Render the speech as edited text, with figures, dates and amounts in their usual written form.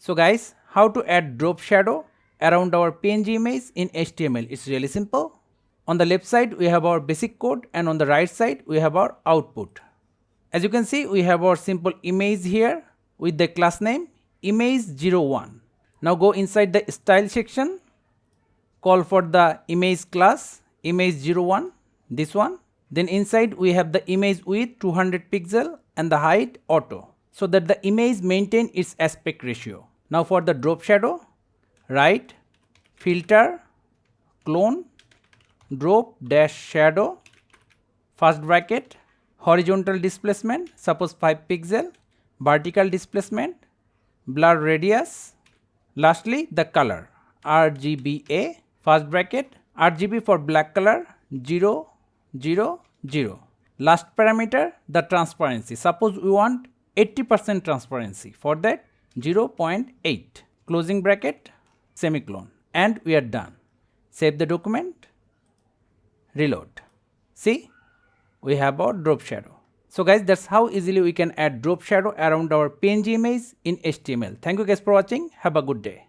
So guys, how to add drop shadow around our PNG image in HTML? It's really simple. On the left side we have our basic code and on the right side we have our output. As you can see, we have our simple image here with the class name image01. Now go inside the style section, call for the image class image01, this one. Then inside we have the image width 200 pixel and the height auto, so that the image maintain its aspect ratio. Now for the drop shadow, write filter clone drop dash shadow, first bracket, horizontal displacement suppose 5 pixel, vertical displacement, blur radius, lastly the color RGBA, first bracket, RGB for black color 0 0 0, last parameter the transparency, suppose we want 80% transparency, for that 0.8, closing bracket, semicolon, and we are done. Save the document, reload. See, we have our drop shadow. So guys, that's how easily we can add drop shadow around our PNG image in HTML. Thank you guys for watching. Have a good day.